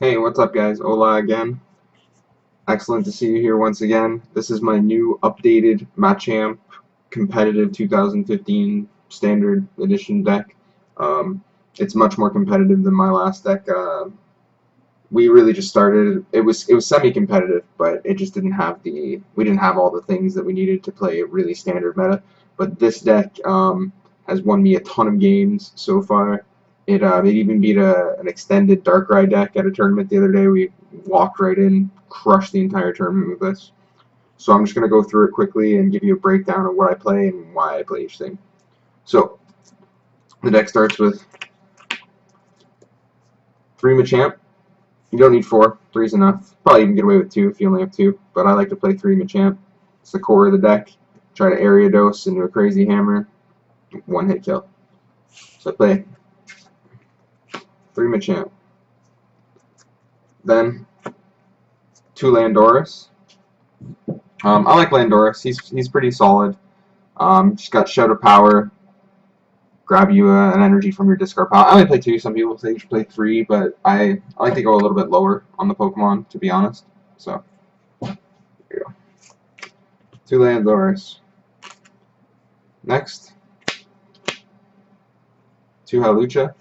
Hey, what's up guys? Ola again. Excellent to see you here once again. This is my new updated Machamp competitive 2015 standard edition deck. It's much more competitive than my last deck. We really just started. It was semi-competitive, but it just didn't have we didn't have all the things that we needed to play a really standard meta. But this deck has won me a ton of games so far. It even beat an extended Darkrai deck at a tournament the other day. We walked right in, crushed the entire tournament with this. So I'm just going to go through it quickly and give you a breakdown of what I play and why I play each thing. So the deck starts with 3 Machamp. You don't need 4. 3 is enough. Probably even get away with 2 if you only have 2. But I like to play 3 Machamp. It's the core of the deck. Try to area dose into a crazy hammer. 1-hit kill. So I play 3 Machamp. Then 2 Landoris. I like Landoris. He's pretty solid. She's got Shout of Power. Grab you an energy from your discard pile. I only play 2. Some people say you should play 3, but I like to go a little bit lower on the Pokemon, to be honest. So here you go. 2 Landoris. Next, 2 Hawlucha.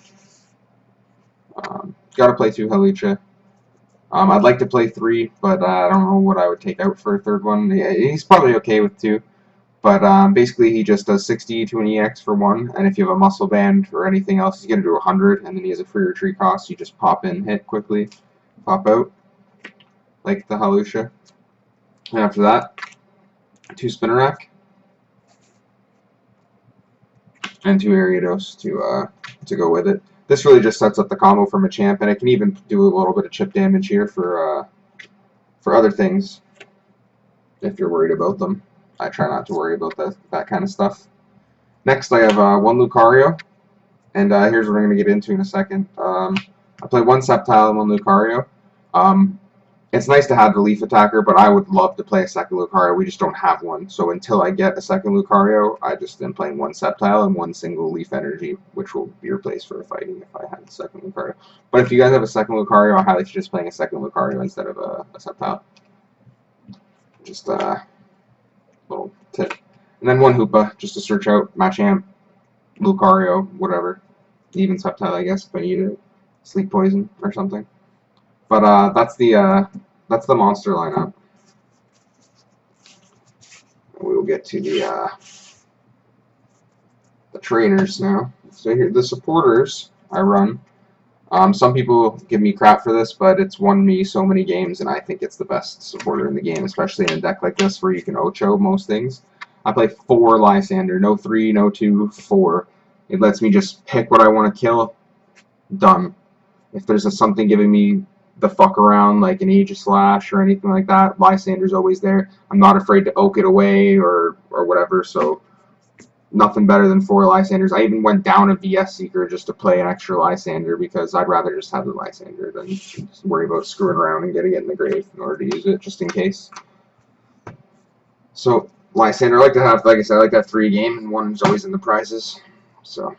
Gotta play 2 Hawlucha. I'd like to play 3, but I don't know what I would take out for a third one. He's probably okay with 2. But basically, he just does 60 to an EX for 1, and if you have a Muscle Band or anything else, he's going to do 100, and then he has a free retreat cost. You just pop in, hit quickly, pop out, like the Hawlucha. And after that, 2 Spinarak, and 2 Ariados to go with it. This really just sets up the combo for Machamp, and it can even do a little bit of chip damage here for other things, if you're worried about them. I try not to worry about that kind of stuff. Next, I have 1 Lucario, and here's what I'm going to get into in a second. I play 1 Sceptile and 1 Lucario. It's nice to have the Leaf Attacker, but I would love to play a second Lucario. We just don't have one. So until I get a second Lucario, I just am playing 1 Sceptile and 1 single Leaf Energy, which will be replaced for a fighting if I had the second Lucario. But if you guys have a second Lucario, I highly suggest playing a second Lucario instead of a Sceptile. Just little tip. And then 1 Hoopa, just to search out Machamp, Lucario, whatever. Even Sceptile, I guess, if I need it. Sleep Poison or something. But that's the monster lineup. We will get to the trainers now. So here, the supporters I run. Some people give me crap for this, but it's won me so many games, and I think it's the best supporter in the game, especially in a deck like this where you can Ocho most things. I play 4 Lysander, no 3, no 2, 4. It lets me just pick what I want to kill. Done. If there's something giving me the fuck around, like an Aegislash or anything like that, Lysander's always there. I'm not afraid to oak it away or whatever, so nothing better than 4 Lysanders. I even went down a VS Seeker just to play an extra Lysander because I'd rather just have the Lysander than just worry about screwing around and getting it in the grave in order to use it, just in case. So, Lysander, I like to have, like I said, I like to have 3 a game, and 1 is always in the prizes. So,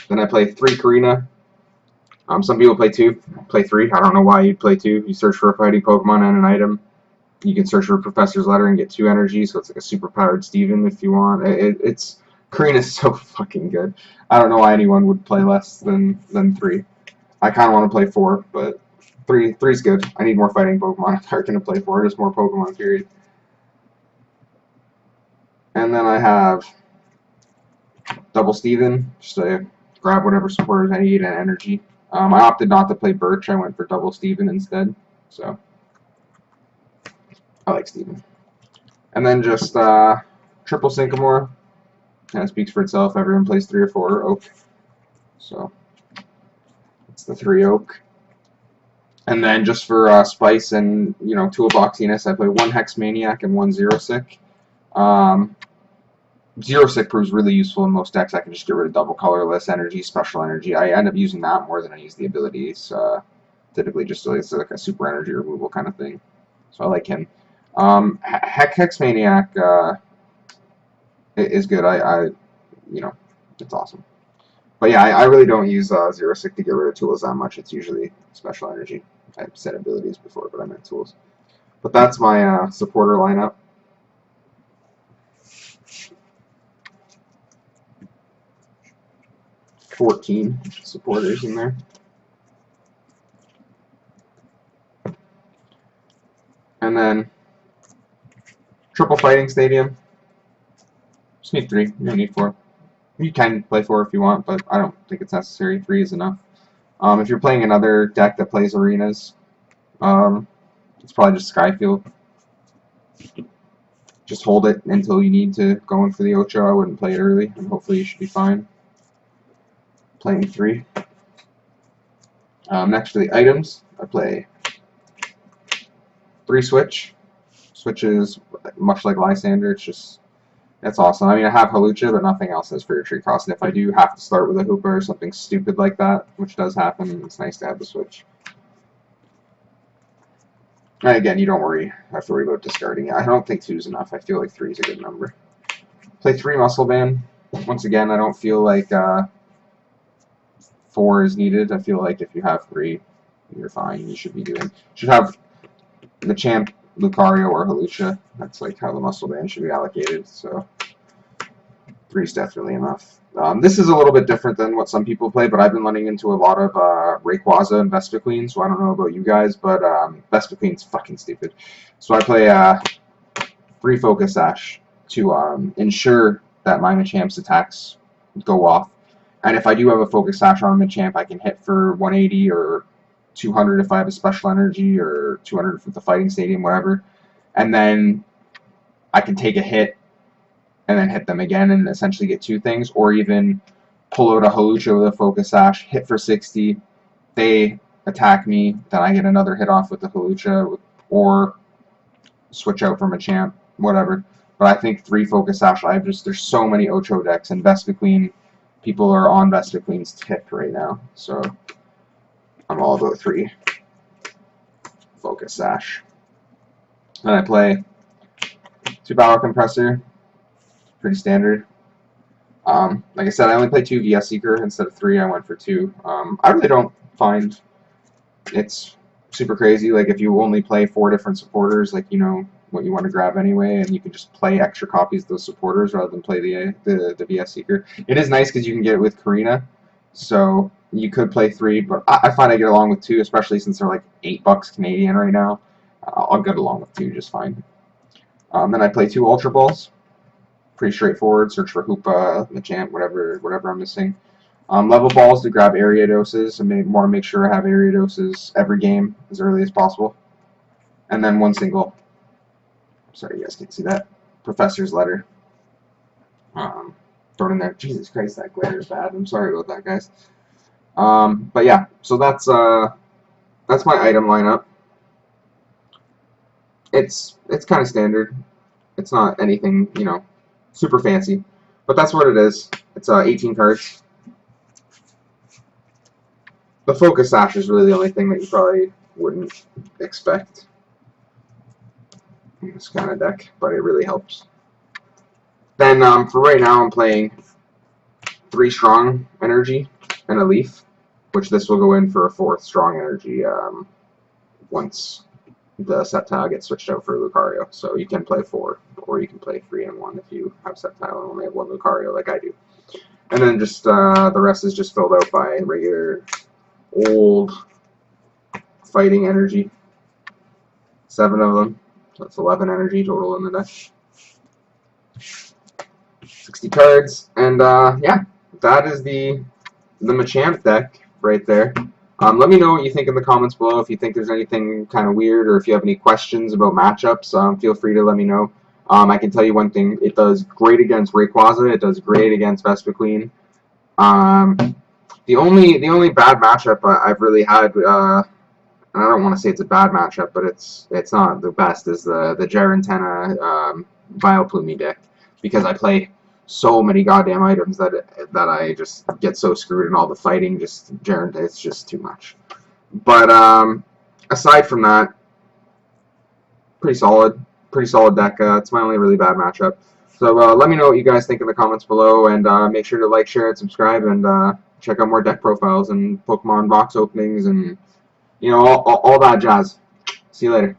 then I play 3 Karina. Some people play 2, play 3. I don't know why you'd play 2. You search for a fighting Pokemon and an item. You can search for Professor's Letter and get 2 energy, so it's like a super powered Steven if you want. Karina's so fucking good. I don't know why anyone would play less than 3. I kind of want to play 4, but 3's good. I need more fighting Pokemon if I'm going to play 4. Just more Pokemon, period. And then I have Double Steven, just to grab whatever supporters I need and energy. I opted not to play Birch. I went for Double Steven instead. So, I like Steven. And then just triple Sycamore. Kind of speaks for itself. Everyone plays 3 or 4 Oak. So, it's the 3 Oak. And then just for Spice and, toolboxiness, I play 1 Hex Maniac and 1 Zero Sick. Zero Sick proves really useful in most decks. I can just get rid of double colorless energy, special energy. I end up using that more than I use the abilities. Typically just it's like a super energy removal kind of thing. So I like him. Hex Maniac is good. It's awesome. But yeah, I really don't use Zero Sick to get rid of tools that much. It's usually special energy. I said abilities before, but I meant tools. But that's my supporter lineup. $14 supporters in there. And then triple fighting stadium. Just need 3. You don't need 4. You can play 4 if you want, but I don't think it's necessary. 3 is enough. If you're playing another deck that plays arenas, it's probably just Skyfield. Just hold it until you need to go in for the Ocho. I wouldn't play it early, and hopefully you should be fine. Playing 3. Next for the items, I play 3 Switch. Switch is much like Lysander. It's just, that's awesome. I mean, I have Hawlucha, but nothing else has Fair Trade cost. And if I do have to start with a Hoopa or something stupid like that, which does happen, it's nice to have the Switch. And again, you don't have to worry about discarding it. I don't think 2 is enough. I feel like 3 is a good number. Play 3 Muscle Band. Once again, I don't feel like 4 is needed. I feel like if you have 3, you're fine. You should have Machamp, Lucario, or Hawlucha. That's like how the Muscle Band should be allocated. So 3 is definitely enough. This is a little bit different than what some people play, but I've been running into a lot of Rayquaza and Vespiquen, so I don't know about you guys, but Vespiquen's fucking stupid. So I play 3 Focus Sash to ensure that my Machamp's attacks go off. And if I do have a Focus Sash on a Machamp, I can hit for 180 or 200 if I have a Special Energy, or 200 with the Fighting Stadium, whatever. And then I can take a hit and then hit them again and essentially get 2 things, or even pull out a Hawlucha with a Focus Sash, hit for 60, they attack me, then I get another hit off with the Hawlucha, or switch out from a Machamp, whatever. But I think 3 Focus Sash, there's so many Ocho decks, and Vespiquen, people are on Vespiquen's tip right now, so I'm all about 3 Focus Sash. Then I play 2 Power Compressor. Pretty standard. Like I said, I only play 2 VS Seeker instead of 3. I went for 2. I really don't find it's super crazy. Like, if you only play 4 different supporters, like, you know what you want to grab anyway, and you can just play extra copies of those supporters rather than play the VS Seeker. It is nice because you can get it with Karina, so you could play 3, but I find I get along with 2, especially since they're like $8 Canadian right now. I'll get along with 2 just fine. Then I play 2 Ultra Balls. Pretty straightforward. Search for Hoopa, Machamp, whatever I'm missing. Level balls to grab area doses. I want to make sure I have area doses every game as early as possible. And then 1 single. Sorry, you guys can't see that. Professor's letter. Thrown in there. Jesus Christ, that glare is bad. I'm sorry about that, guys. But yeah, so that's my item lineup. It's kind of standard. It's not anything, you know, super fancy, but that's what it is. It's 18 cards. The Focus Sash is really the only thing that you probably wouldn't expect in this kind of deck, but it really helps. Then for right now, I'm playing 3 Strong Energy and a Leaf, which this will go in for a 4th Strong Energy once the Sceptile gets switched out for Lucario. So you can play 4, or you can play 3 and 1 if you have Sceptile and only have 1 Lucario like I do. And then just the rest is just filled out by regular old Fighting Energy. 7 of them. So that's 11 energy total in the deck. 60 cards. And yeah, that is the Machamp deck right there. Let me know what you think in the comments below. If you think there's anything kind of weird, or if you have any questions about matchups, feel free to let me know. I can tell you one thing: it does great against Rayquaza. It does great against Vespiquen. The only bad matchup I've really had, and I don't want to say it's a bad matchup, but it's not the best, is the Jarentena Vileplume deck, because I play so many goddamn items that I just get so screwed in all the fighting. Just it's just too much. But aside from that, pretty solid deck. It's my only really bad matchup. So let me know what you guys think in the comments below, and make sure to like, share, and subscribe, and check out more deck profiles and Pokemon box openings and You know, all that jazz. See you later.